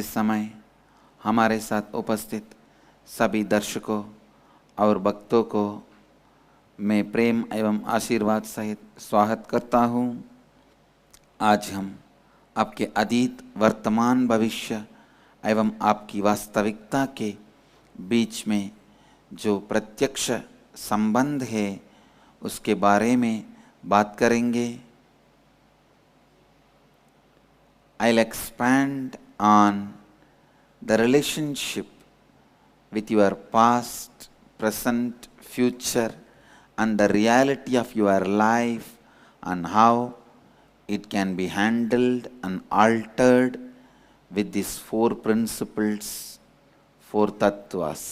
इस समय हमारे साथ उपस्थित सभी दर्शकों और भक्तों को मैं प्रेम एवं आशीर्वाद सहित स्वागत करता हूँ। आज हम आपके अतीत, वर्तमान, भविष्य एवं आपकी वास्तविकता के बीच में जो प्रत्यक्ष संबंध है उसके बारे में बात करेंगे। I'll expand on the relationship with your past, present, future and the reality of your life and how it can be handled and altered with these four principles, four tattvas.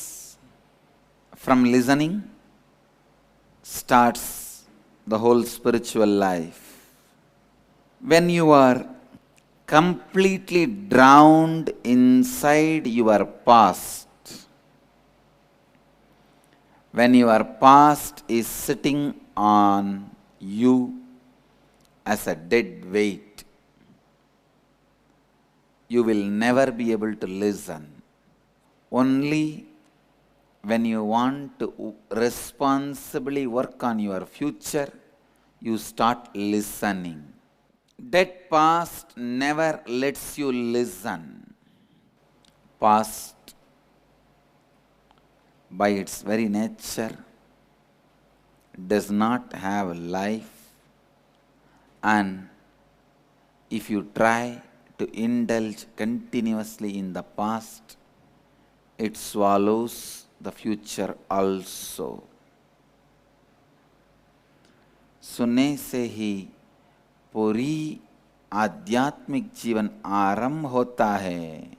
From listening starts the whole spiritual life. When you are completely drowned inside your past, when your past is sitting on you as a dead weight, you will never be able to listen. Only when you want to responsibly work on your future, you start listening. Dead past never lets you listen. Past, by its very nature, does not have life, and if you try to indulge continuously in the past, it swallows the future also. सुनने से ही पूरी आध्यात्मिक जीवन आरंभ होता है।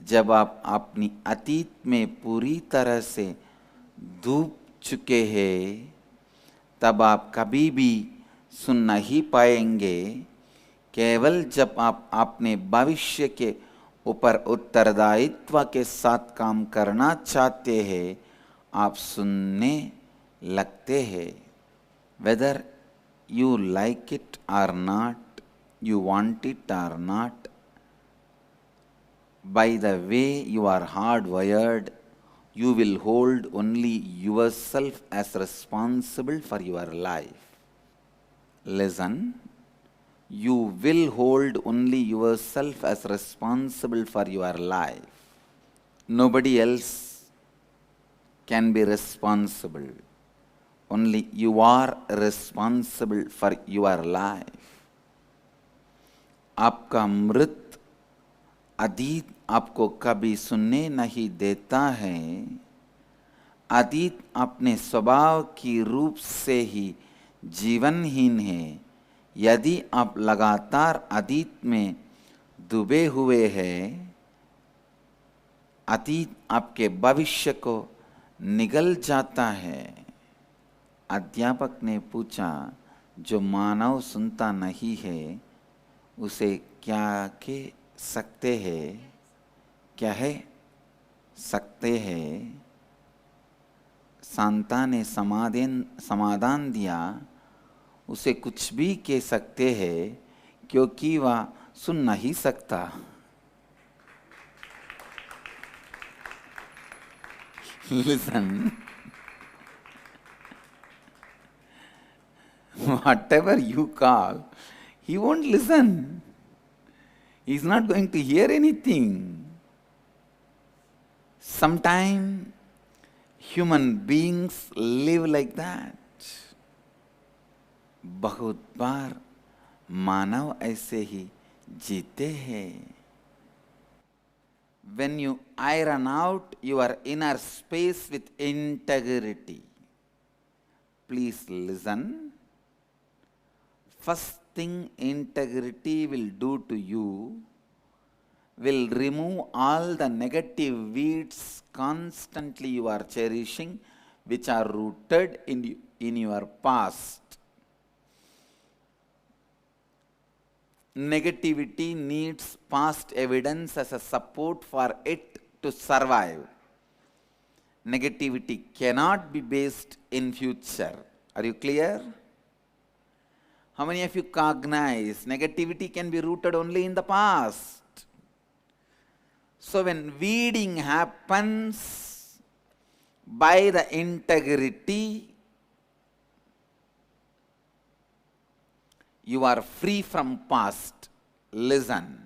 जब आप अपनी अतीत में पूरी तरह से डूब चुके हैं, तब आप कभी भी सुन नहीं पाएंगे। केवल जब आप अपने भविष्य के ऊपर उत्तरदायित्व के साथ काम करना चाहते हैं, आप सुनने लगते हैं। Whether you like it or not, you want it or not, by the way you are hardwired, you will hold only yourself as responsible for your life. Listen, you will hold only yourself as responsible for your life. Nobody else can be responsible. Only you are responsible for your life. आपका मृत अतीत आपको कभी सुनने नहीं देता है। अतीत अपने स्वभाव की रूप से ही जीवनहीन है। यदि आप लगातार अतीत में डूबे हुए हैं, अतीत आपके भविष्य को निगल जाता है। अध्यापक ने पूछा, जो मानव सुनता नहीं है उसे क्या कह सकते हैं? क्या है सकते हैं? सांता ने समाधान दिया, उसे कुछ भी कह सकते हैं क्योंकि वह सुन नहीं सकता। Listen. Whatever you call, he won't listen. He's not going to hear anything. Sometimes human beings live like that. बहुत बार मानव ऐसे ही जीते हैं। When you iron out your inner space with integrity, please listen. First thing integrity will do to you will remove all the negative weeds constantly you are cherishing, which are rooted in your past. Negativity needs past evidence as a support for it to survive. Negativity cannot be based in future. Are you clear? How many of you cognize negativity can be rooted only in the past? So when weeding happens by the integrity, you are free from past. Listen.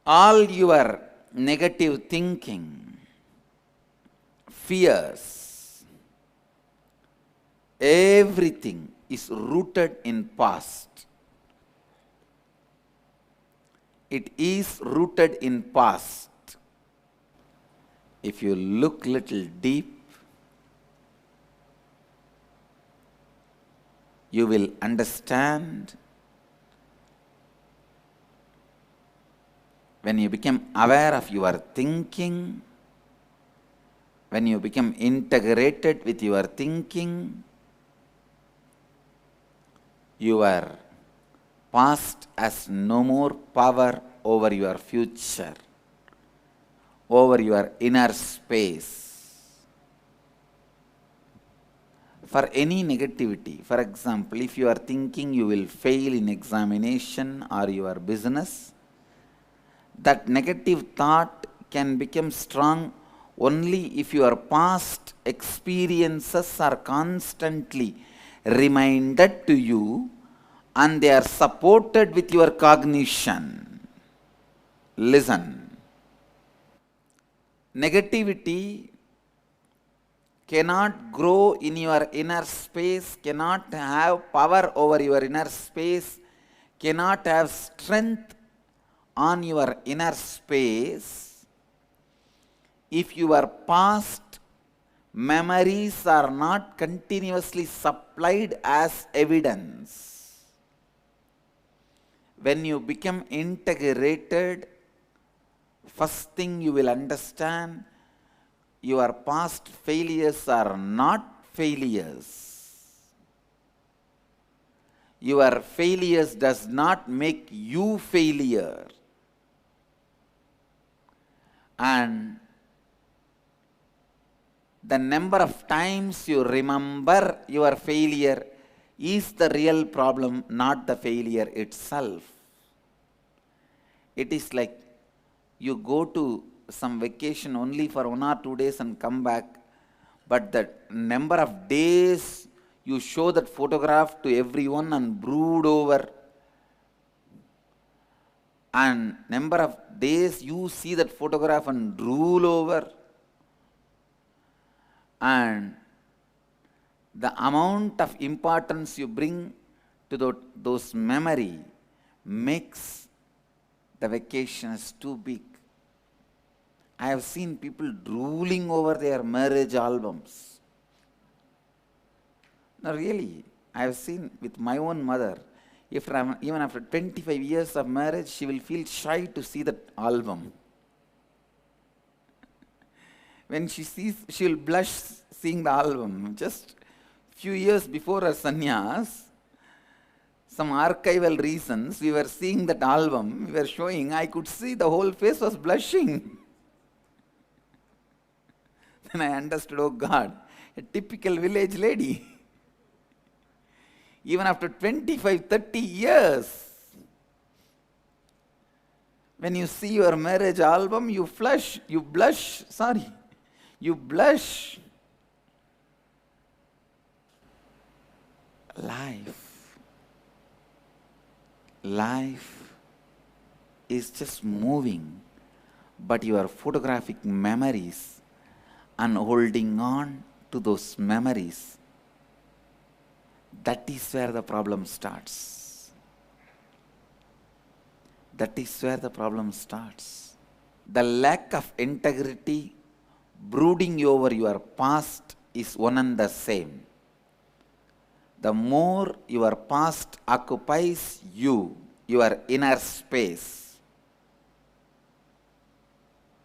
All your negative thinking, fears, everything is rooted in past. It is rooted in past. If you look little deep, you will understand. When you become aware of your thinking, when you become integrated with your thinking, your past has no more power over your future, over your inner space. For any negativity, for example, if you are thinking you will fail in examination or your business, that negative thought can become strong only if your past experiences are constantly reminded to you and they are supported with your cognition. Listen. Negativity cannot grow in your inner space, cannot have power over your inner space, cannot have strength on your inner space if your past memories are not continuously supplied as evidence. When you become integrated, first thing you will understand, your past failures are not failures. Your failures does not make you failure. And the number of times you remember your failure is the real problem, not the failure itself. It is like you go to some vacation only for 1 or 2 days and come back, but the number of days you show that photograph to everyone and brood over, and number of days you see that photograph and drool over, and the amount of importance you bring to those memory makes the vacations too big. I have seen people drooling over their marriage albums. No, really, I have seen with my own mother, even after 25 years of marriage, she will feel shy to see that album. When she sees, she will blush seeing the album. Just few years before her sannyas, some archival reasons, we were seeing that album, we were showing, I could see the whole face was blushing. Then I understood, oh God, a typical village lady. Even after 25, 30 years, when you see your marriage album, you blush. Life is just moving, but your photographic memories and holding on to those memories, that is where the problem starts. That is where the problem starts. The lack of integrity brooding over your past is one and the same. The more your past occupies you, your inner space,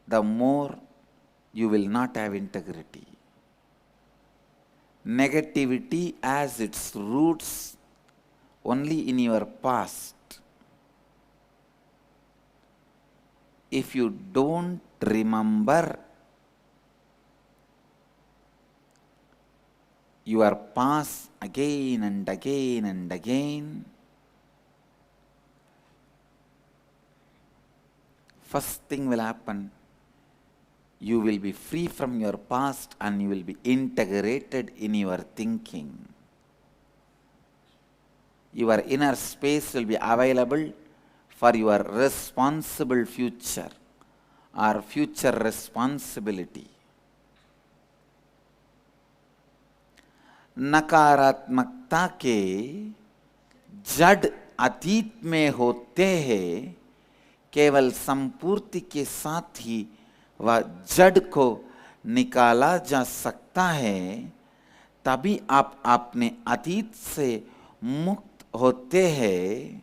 the more you will not have integrity. Negativity has its roots only in your past. If you don't remember your past again and again and again, first thing will happen, you will be free from your past and you will be integrated in your thinking. Your inner space will be available for your responsible future or future responsibility. नकारात्मकता के जड़ अतीत में होते हैं, केवल संपूर्ति के साथ ही वह जड़ को निकाला जा सकता है। तभी आप अपने अतीत से मुक्त होते हैं।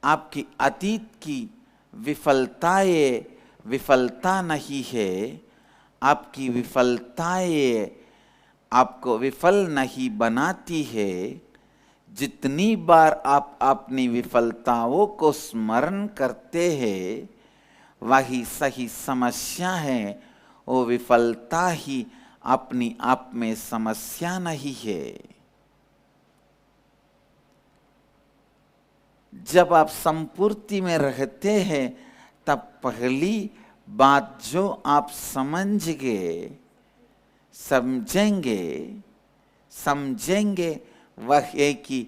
आपकी अतीत की विफलताएं विफलता नहीं है, आपकी विफलताएं आपको विफल नहीं बनाती है। जितनी बार आप अपनी विफलताओं को स्मरण करते हैं, वही सही समस्या है। वो विफलता ही अपनी आप में समस्या नहीं है। जब आप संपूर्ति में रहते हैं, तब पहली बात जो आप समझेंगे वह है कि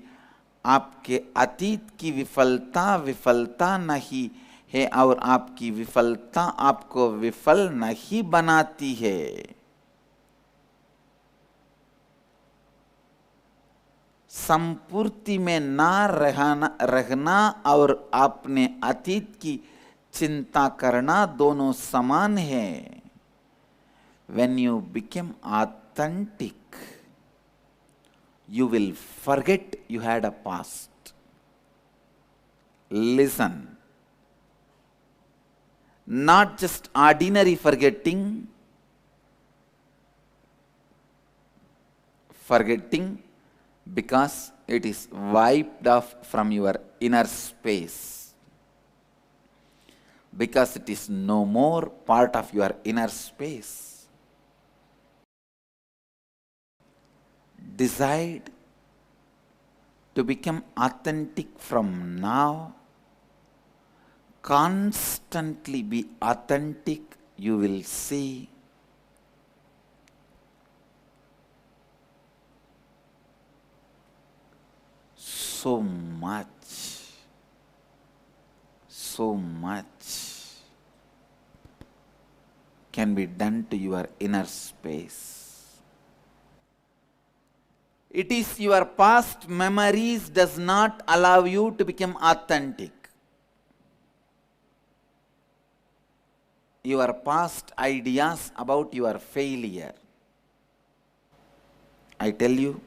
आपके अतीत की विफलता नहीं है और आपकी विफलता आपको विफल नहीं बनाती है। संपूर्ति में ना रहना और अपने अतीत की चिंता करना दोनों समान है। When you become authentic, you will forget you had a past. Listen. Not just ordinary forgetting because it is wiped off from your inner space, because it is no more part of your inner space. Decide to become authentic from now. Constantly be authentic. You will see so much can be done to your inner space. It is your past memories does not allow you to become authentic. Your past ideas about your failure. I tell you,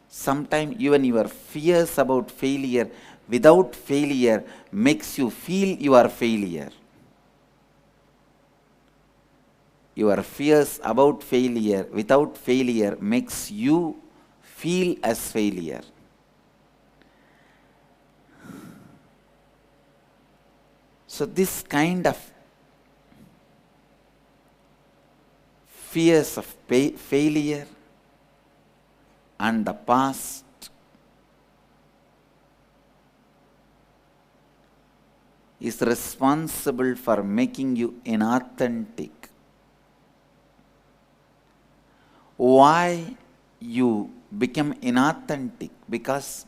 sometimes even your fears about failure without failure makes you feel you are failure. Your fears about failure without failure makes you feel as failure. So this kind of fears of failure and the past is responsible for making you inauthentic. Why you become inauthentic? Because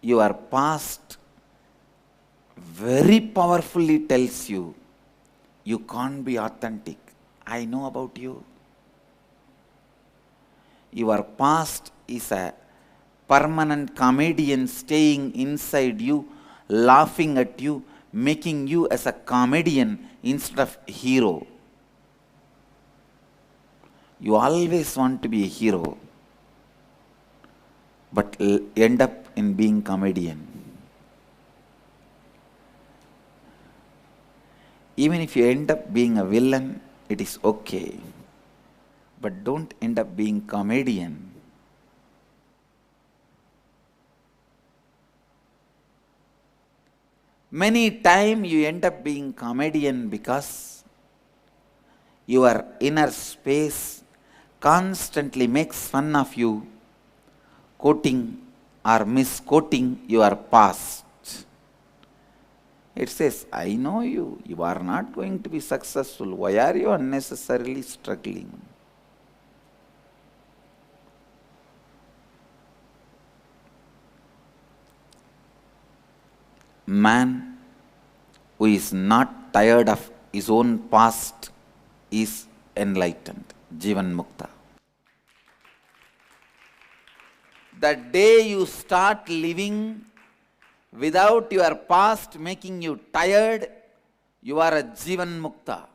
your past very powerfully tells you, you can't be authentic. I know about you. Your past is a permanent comedian staying inside you, laughing at you, making you as a comedian instead of hero. You always want to be a hero, but end up in being comedian. Even if you end up being a villain, it is okay. But don't end up being comedian. Many times you end up being comedian because your inner space constantly makes fun of you, quoting or misquoting your past. It says, I know you. You are not going to be successful. Why are you unnecessarily struggling? Man who is not tired of his own past is enlightened. Jivan Mukta. The day you start living without your past making you tired, you are a Jivan Mukta.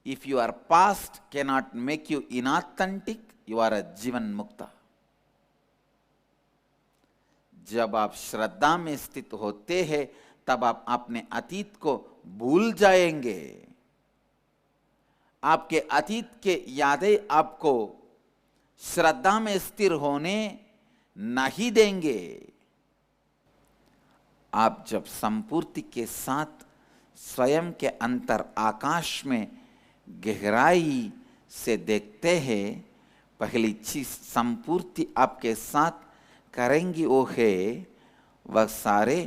If your past cannot make you inauthentic, you are a Jivan Mukta. जब आप श्रद्धा में स्थित होते हैं तब आप अपने अतीत को भूल जाएंगे. आपके अतीत के यादें आपको श्रद्धा में स्थिर होने नहीं देंगे. आप जब संपूर्ति के साथ स्वयं के अंतर आकाश में गहराई से देखते हैं, पहली चीज संपूर्ति आपके साथ करेंगी वो है वह सारे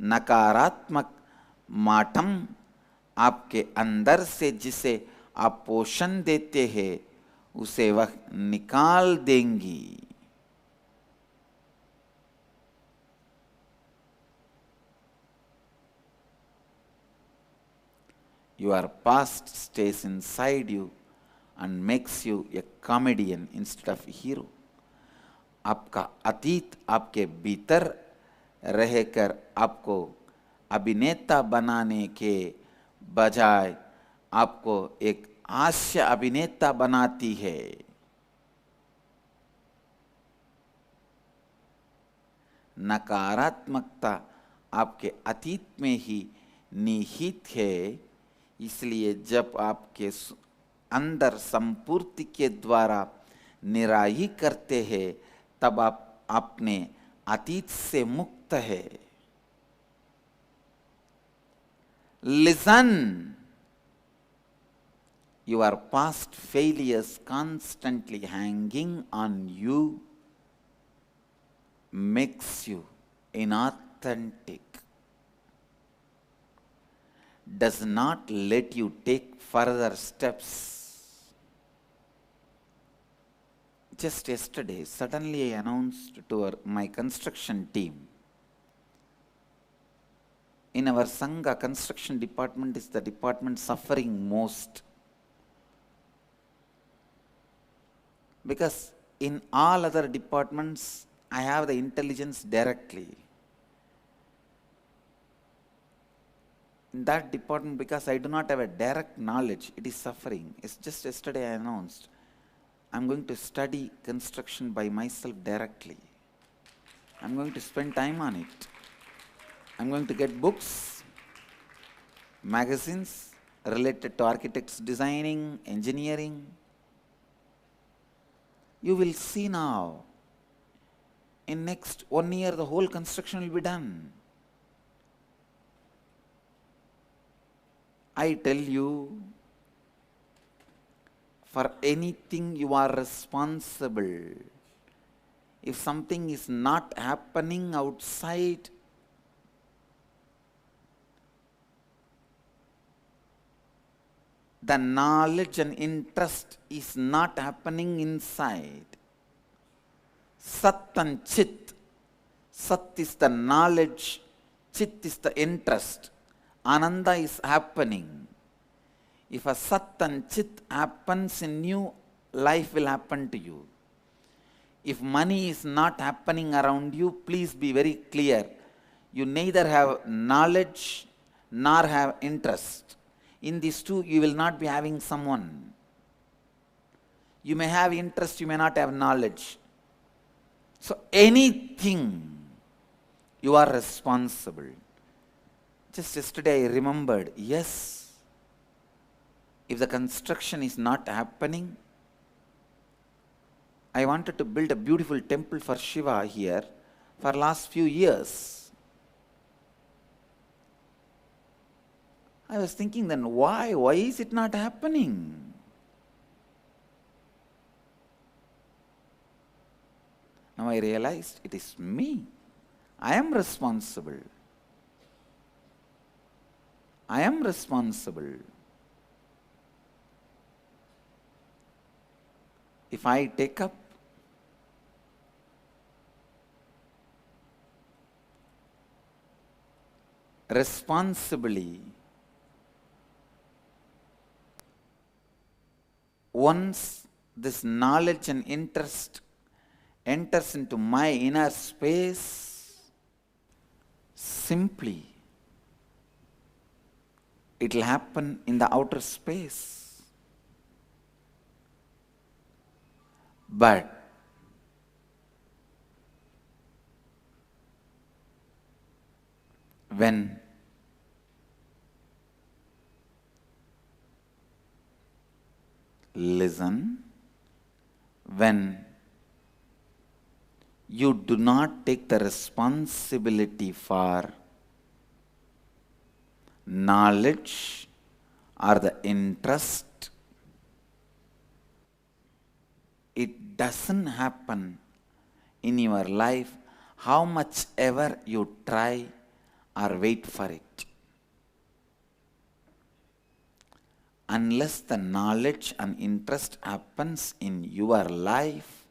नकारात्मक माटम आपके अंदर से जिसे आप पोषण देते हैं उसे वह निकाल देंगी. Your past stays inside you and makes you a comedian instead of a hero. आपका अतीत आपके भीतर रहकर आपको अभिनेता बनाने के बजाय आपको एक हास्य अभिनेता बनाती है. नकारात्मकता आपके अतीत में ही निहित है. इसलिए जब आपके अंदर संपूर्ति के द्वारा निराई करते हैं तब आप अपने अतीत से मुक्त है. Listen. Your past failures constantly hanging on you makes you inauthentic. Does not let you take further steps. Just yesterday, suddenly I announced to my construction team, in our Sangha, construction department is the department suffering most. Because in all other departments, I have the intelligence directly. In that department, because I do not have a direct knowledge, it is suffering. It's just yesterday I announced, I'm going to study construction by myself directly. I'm going to spend time on it. I'm going to get books, magazines related to architects designing, engineering. You will see now, in next 1 year, the whole construction will be done. I tell you, for anything you are responsible. If something is not happening outside, the knowledge and interest is not happening inside. Sat and Chit. Sat is the knowledge, Chit is the interest. Ananda is happening. If a Sat and Chit happens in you, life will happen to you. If money is not happening around you, please be very clear. You neither have knowledge nor have interest. In these two, you will not be having someone. You may have interest, you may not have knowledge. So anything, you are responsible. Just yesterday I remembered, yes, if the construction is not happening, I wanted to build a beautiful temple for Shiva here for last few years. I was thinking then, why is it not happening? Now I realized it is me. I am responsible. I am responsible. If I take up responsibly, once this knowledge and interest enters into my inner space, simply it will happen in the outer space. But when listen, when you do not take the responsibility for knowledge or the interest, it doesn't happen in your life how much ever you try or wait for it. Unless the knowledge and interest happens in your life,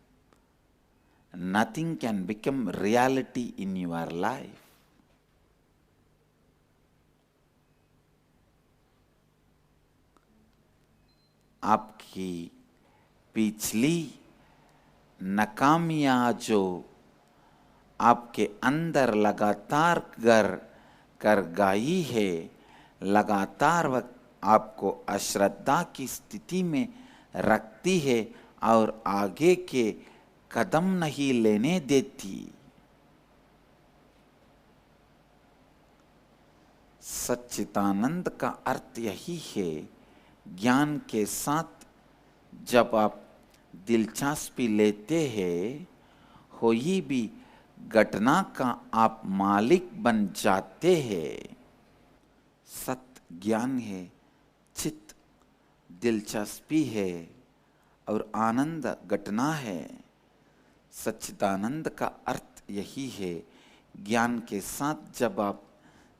nothing can become reality in your life. आपकी पिछली नाकामियां जो आपके अंदर लगातार कर गई है, लगातार वक्त आपको अश्रद्धा की स्थिति में रखती है और आगे के कदम नहीं लेने देती। सच्चिदानंद का अर्थ यही है, ज्ञान के साथ जब आप दिलचस्पी लेते हैं, कोई भी घटना का आप मालिक बन जाते हैं। सत्य ज्ञान है, चित्त दिलचस्पी है और आनंद घटना है। सच्चिदानंद का अर्थ यही है, ज्ञान के साथ जब आप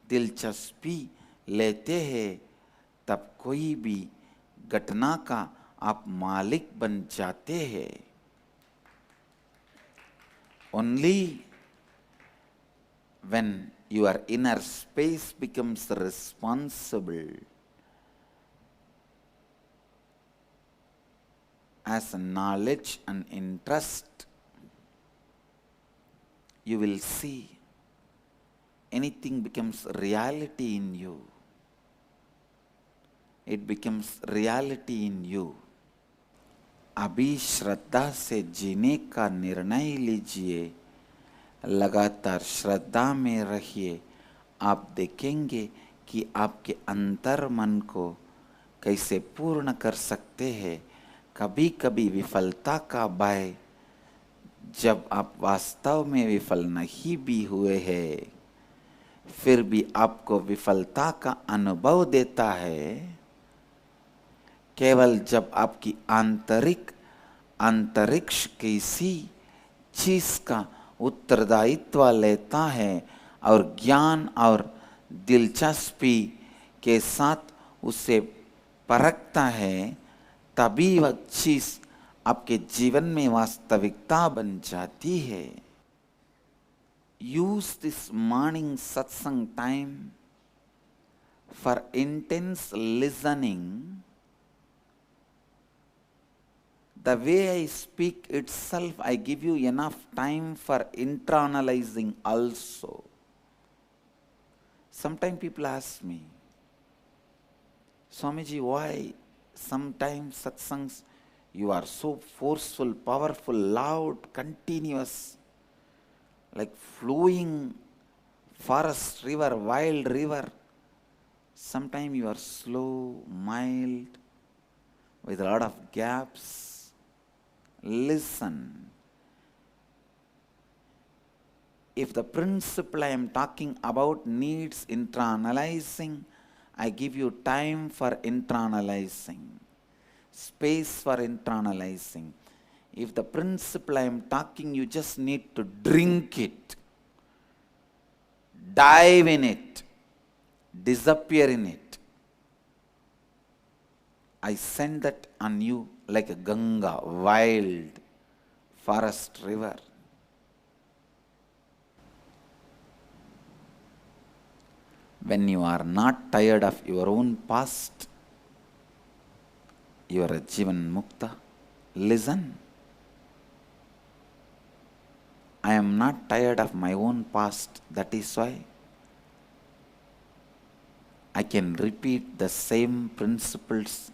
दिलचस्पी लेते हैं, तब कोई भी घटना का आप मालिक बन जाते हैं। Only when your inner space becomes responsible as knowledge and interest, you will see anything becomes reality in you. It becomes reality in you. अभी श्रद्धा से जीने का निर्णय लीजिए, लगातार श्रद्धा में रहिए। आप देखेंगे कि आपके अंतर मन को कैसे पूर्ण कर सकते हैं। कभी कभी विफलता का भय, जब आप वास्तव में विफल नहीं भी हुए हैं, फिर भी आपको विफलता का अनुभव देता है। केवल जब आपकी अंतरिक्ष किसी चीज का उत्तरदायित्व लेता है और ज्ञान और दिलचस्पी के साथ उसे परखता है, तभी वह चीज आपके जीवन में वास्तविकता बन जाती है। Use this morning satsang time for intense listening. The way I speak itself, I give you enough time for internalizing also. Sometimes people ask me, Swamiji, why sometimes satsangs you are so forceful, powerful, loud, continuous, like flowing forest river, wild river. Sometimes you are slow, mild, with a lot of gaps. Listen. If the principle I am talking about needs internalizing, I give you time for internalizing, space for internalizing. If the principle I am talking, you just need to drink it, dive in it, disappear in it. I send that on you like a Ganga, wild forest river. When you are not tired of your own past, you are a Jivan Mukta. Listen. I am not tired of my own past. That is why I can repeat the same principles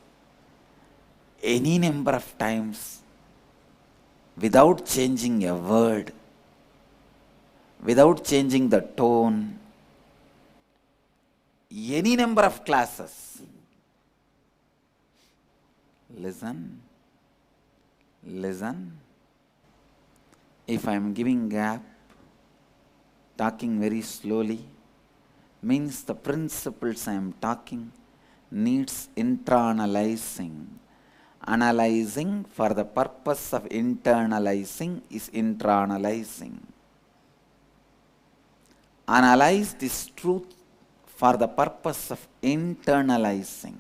any number of times without changing a word, without changing the tone, any number of classes. Listen, listen. If I am giving gap, talking very slowly, means the principles I am talking needs internalizing. Analyzing for the purpose of internalizing is internalizing. Analyze this truth for the purpose of internalizing.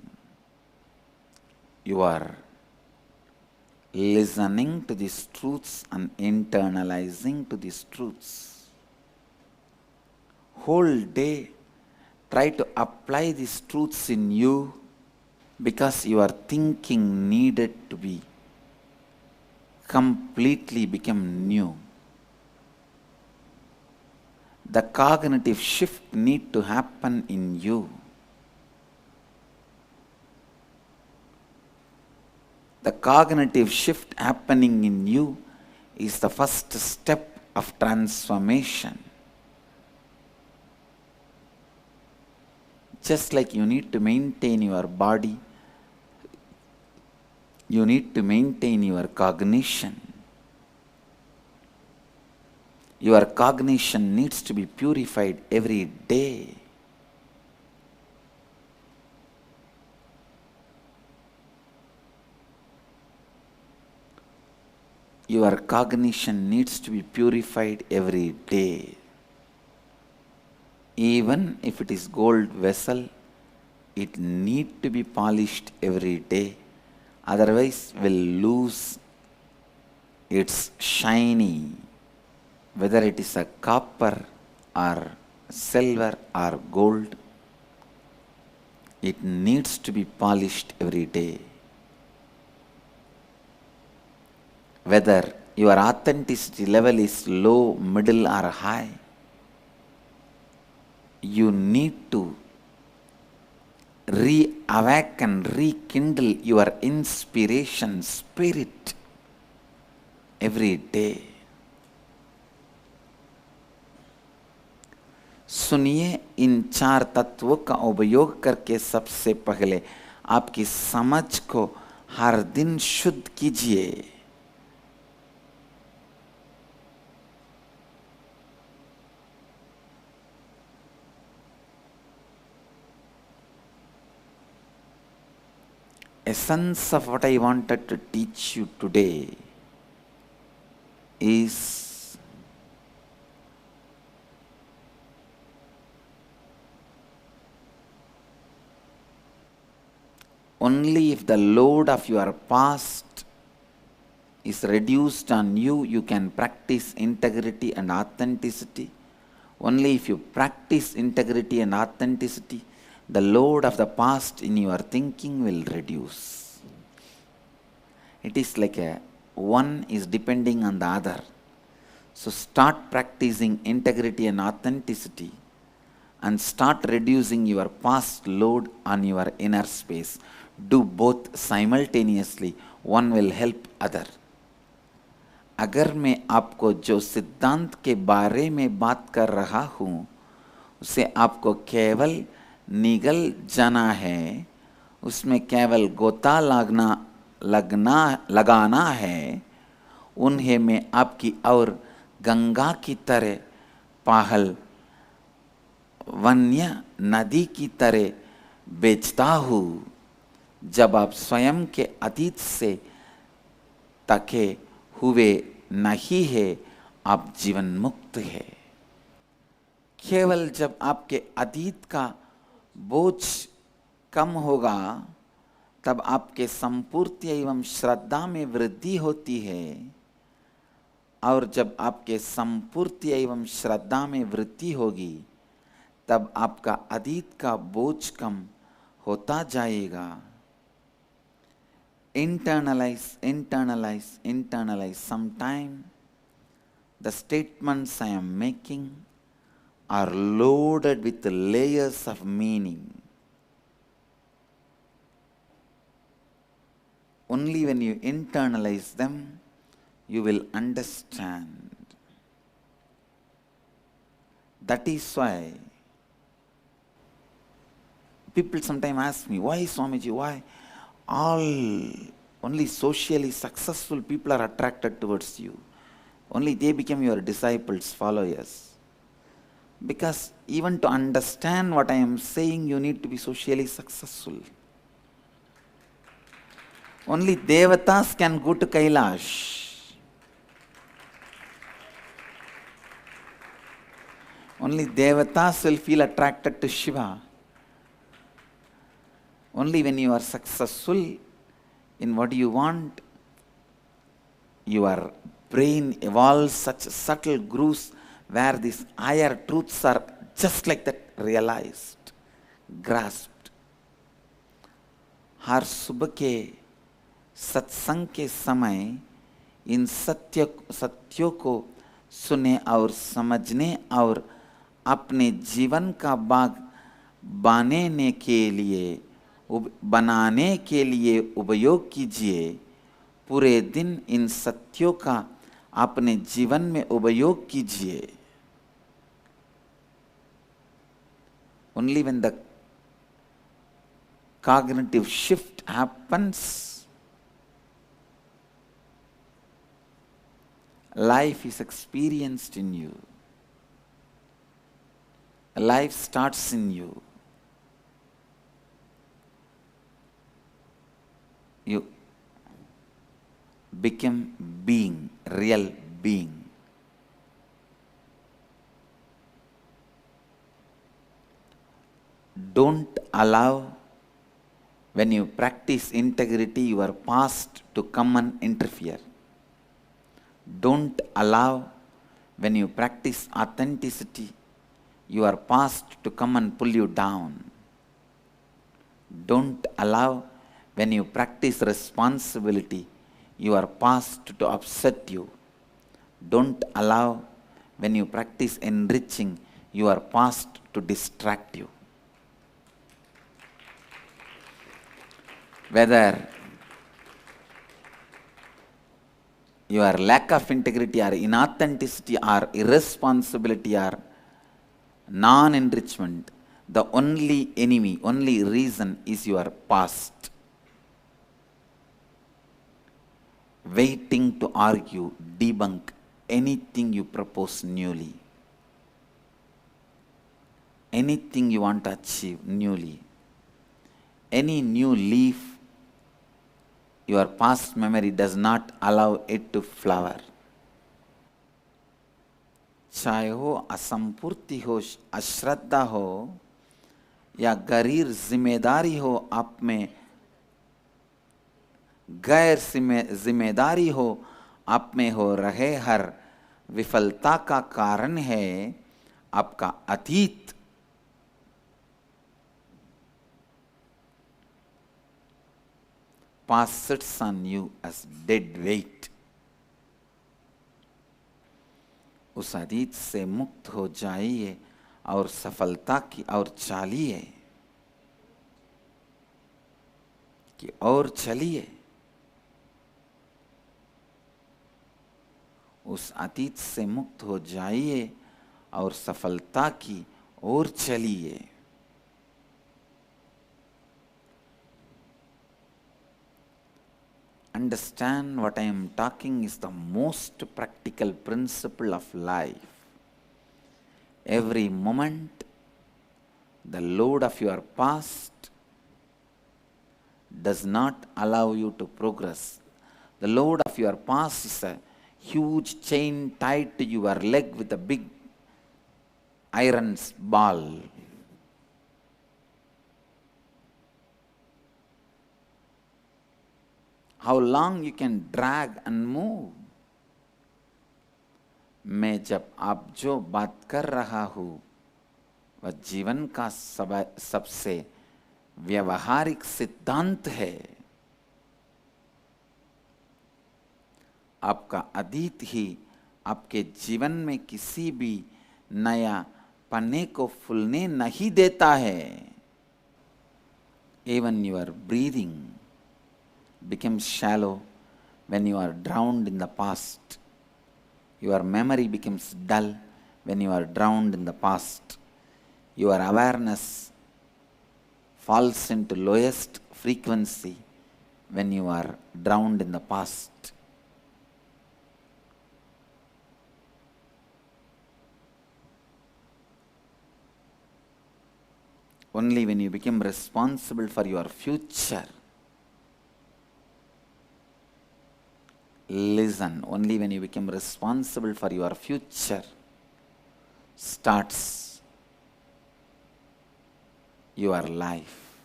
You are listening to these truths and internalizing to these truths. Whole day, try to apply these truths in you, because your thinking needed to be completely become new. The cognitive shift need to happen in you. The cognitive shift happening in you is the first step of transformation. Just like you need to maintain your body, you need to maintain your cognition. Your cognition needs to be purified every day. Your cognition needs to be purified every day. Even if it is gold vessel, it needs to be polished every day. Otherwise, will lose its shiny, whether it is a copper or silver or gold, it needs to be polished every day. Whether your authenticity level is low, middle or high, you need to reawaken, rekindle your inspiration spirit every day. सुनिए, इन 4 तत्वों का उपयोग करके सबसे पहले आपकी समझ को हर दिन शुद्ध कीजिए। Essence of what I wanted to teach you today is only if the load of your past is reduced on you, you can practice integrity and authenticity. Only if you practice integrity and authenticity, the load of the past in your thinking will reduce. It is like one is depending on the other. So start practicing integrity and authenticity and start reducing your past load on your inner space. Do both simultaneously. One will help other. अगर मैं आपको जो सिद्धांत के बारे में बात कर रहा हूँ, उसे आपको केवल निगल जाना है, उसमें केवल गोता लगाना है, उन्हें मैं आपकी और गंगा की तरह, पाहल वन्य नदी की तरह बेचता हूँ। जब आप स्वयं के अतीत से तके हुए नहीं है, आप जीवन मुक्त है। केवल जब आपके अतीत का बोझ कम होगा तब आपके संपूर्ति एवं श्रद्धा में वृद्धि होती है, और जब आपके संपूर्ति एवं श्रद्धा में वृद्धि होगी तब आपका अतीत का बोझ कम होता जाएगा। Internalize, internalize, internalize. Sometime the statements I am making are loaded with layers of meaning. Only when you internalize them, you will understand. That is why people sometimes ask me, why Swamiji, why all only socially successful people are attracted towards you? Only they become your disciples, followers. Because even to understand what I am saying, you need to be socially successful. Only Devatas can go to Kailash. Only Devatas will feel attracted to Shiva. Only when you are successful in what you want, your brain evolves such subtle grooves where these higher truths are just like that realized, grasped. हर सुबह के सत्संग के समय इन सत्यों को सुने और समझने और अपने जीवन का बाग बनाने के लिए उपयोग कीजिए। पूरे दिन इन सत्यों का अपने जीवन में उपयोग कीजिए। Only when the cognitive shift happens, life is experienced in you. Life starts in you. You become being, real being. Don't allow, when you practice integrity, your past to come and interfere. Don't allow, when you practice authenticity, your past to come and pull you down. Don't allow, when you practice responsibility, your past to upset you. Don't allow, when you practice enriching, your past to distract you. Whether your lack of integrity or inauthenticity or irresponsibility or non-enrichment, the only enemy, only reason is your past. Waiting to argue, debunk anything you propose newly. Anything you want to achieve newly. Any new leaf, your past memory does not allow it to flower. चाहे हो असंपूर्ति हो, अश्रद्धा हो, या गरीर जिम्मेदारी हो, आप में गैर जिम्मेदारी हो, आप में हो रहे हर विफलता का कारण है आपका अतीत। Past sits on you as dead weight. उस अतीत से मुक्त हो जाइए और सफलता की ओर चलिए कि और चलिए। उस अतीत से मुक्त हो जाइए और सफलता की ओर चलिए। Understand what I am talking is the most practical principle of life. Every moment, the load of your past does not allow you to progress. The load of your past is a huge chain tied to your leg with a big iron's ball. How long you can drag and move? मैं जब आप जो बात कर रहा हूं वह जीवन का सबसे व्यवहारिक सिद्धांत है। आपका अतीत ही आपके जीवन में किसी भी नया पन्ने को फूलने नहीं देता है। Even your breathing becomes shallow when you are drowned in the past. Your memory becomes dull when you are drowned in the past. Your awareness falls into lowest frequency when you are drowned in the past. Only when you become responsible for your future, listen, only when you become responsible for your future starts your life.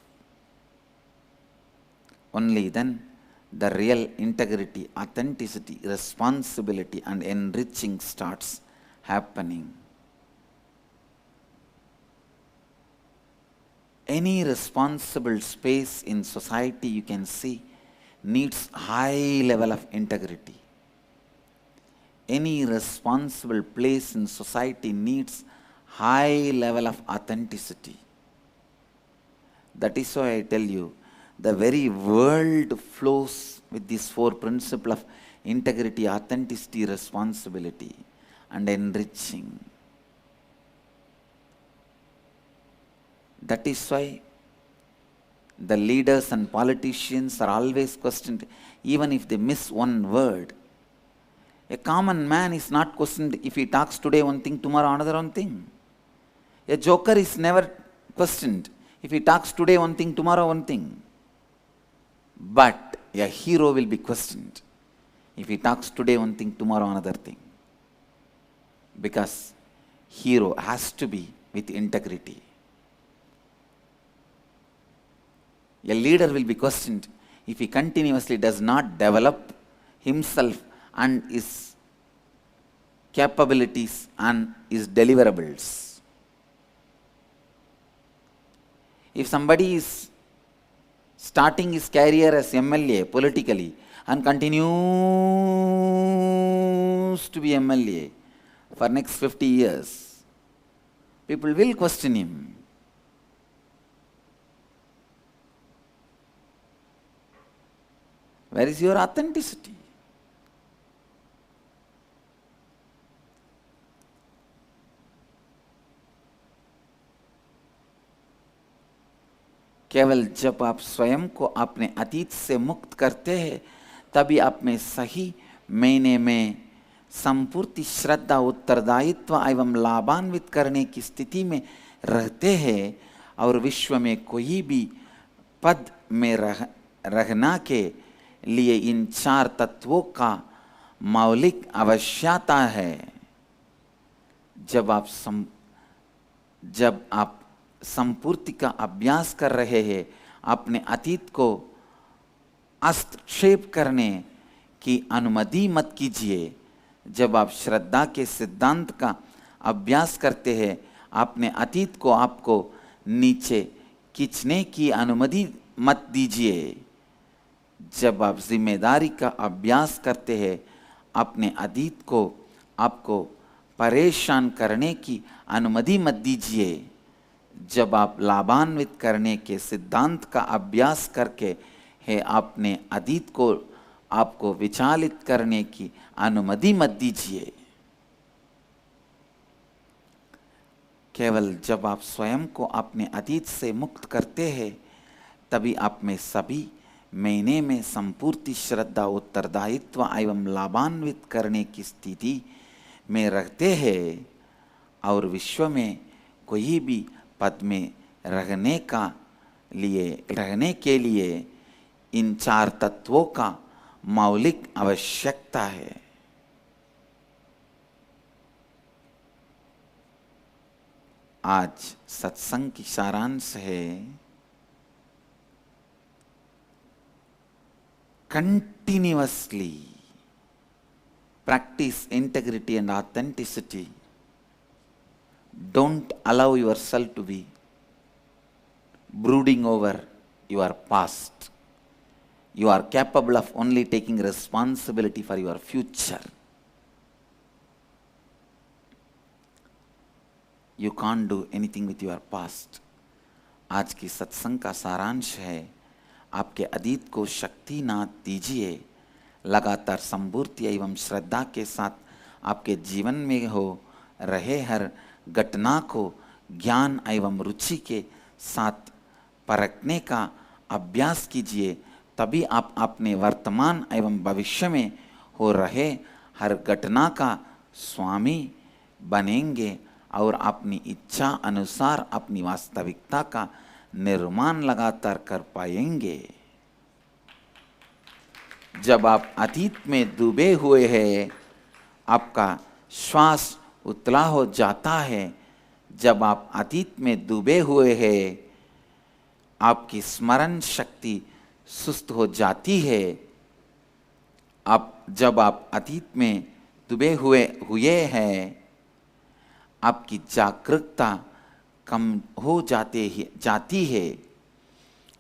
Only then the real integrity, authenticity, responsibility and enriching starts happening. Any responsible space in society you can see needs high level of integrity. Any responsible place in society needs high level of authenticity. That is why I tell you, the very world flows with these four principles of integrity, authenticity, responsibility, and enriching. That is why the leaders and politicians are always questioned, even if they miss one word. A common man is not questioned if he talks today one thing, tomorrow another one thing. A joker is never questioned if he talks today one thing, tomorrow one thing. But a hero will be questioned if he talks today one thing, tomorrow another thing. Because hero has to be with integrity. A leader will be questioned if he continuously does not develop himself and his capabilities and his deliverables. If somebody is starting his career as MLA politically and continues to be MLA for next 50 years, people will question him. Where is your authenticity? केवल जब आप स्वयं को अपने अतीत से मुक्त करते हैं तभी आप में सही मायने में संपूर्ण श्रद्धा, उत्तरदायित्व एवं लाभान्वित करने की स्थिति में रहते हैं और विश्व में कोई भी पद में रहना के लिए इन चार तत्वों का मौलिक आवश्यकता है। जब आप संपूर्ति का अभ्यास कर रहे हैं, अपने अतीत को हस्तक्षेप करने की अनुमति मत कीजिए। जब आप श्रद्धा के सिद्धांत का अभ्यास करते हैं, अपने अतीत को आपको नीचे खींचने की अनुमति मत दीजिए। जब आप जिम्मेदारी का अभ्यास करते हैं, अपने अतीत को आपको परेशान करने की अनुमति मत दीजिए। जब आप लाभान्वित करने के सिद्धांत का अभ्यास करके है, अपने अतीत को आपको विचलित करने की अनुमति मत दीजिए। केवल जब आप स्वयं को अपने अतीत से मुक्त करते हैं तभी आप में सभी महीने में संपूर्ण श्रद्धा, उत्तरदायित्व एवं लाभान्वित करने की स्थिति में रहते हैं और विश्व में कोई भी पद में रहने के लिए इन चार तत्वों का मौलिक आवश्यकता है। आज सत्संग की सारांश है, continuously practice integrity and authenticity. Don't allow yourself to be brooding over your past. You are capable of only taking responsibility for your future. You can't do anything with your past. आज की सत्संग का सारांश है, आपके अतीत को शक्ति ना दीजिए, लगातार संपूर्ति एवं श्रद्धा के साथ आपके जीवन में हो रहे हर घटना को ज्ञान एवं रुचि के साथ परखने का अभ्यास कीजिए। तभी आप अपने वर्तमान एवं भविष्य में हो रहे हर घटना का स्वामी बनेंगे और अपनी इच्छा अनुसार अपनी वास्तविकता का निर्माण लगातार कर पाएंगे। जब आप अतीत में डूबे हुए हैं, आपका श्वास उतला हो जाता है। जब आप अतीत में डूबे हुए हैं, आपकी स्मरण शक्ति सुस्त हो जाती है। जब आप अतीत में डूबे हुए हैं, आपकी जागरूकता कम हो जाती है।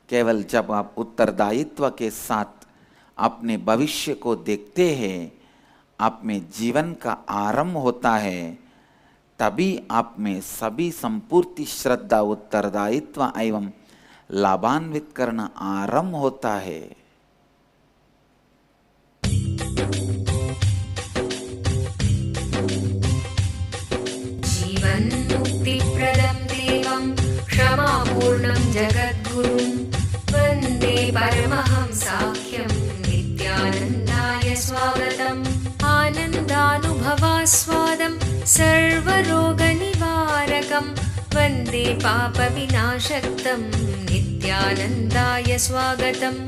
केवल जब आप उत्तरदायित्व के साथ अपने भविष्य को देखते हैं, आप में जीवन का आरंभ होता है, तभी आप में सभी संपूर्ति श्रद्धा उत्तरदायित्व एवं लाभान्वित करना आरंभ होता है। जीवन मुक्ति प्रदं देवं क्षमापूर्णं जगद्गुरुं वन्दे परमहंसाख्यं नित्यानन्दाय स्वागतम्। आनन्दानुभवास्वादं सर्वरोगनिवारकं वन्दे पापविनाशक्तं नित्यानन्दाय स्वागतम्।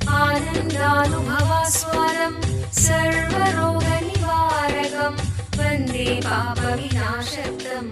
आनन्दानुभवास्वादं सर्वरोगनिवारकं वन्दे पापविनाशक्तं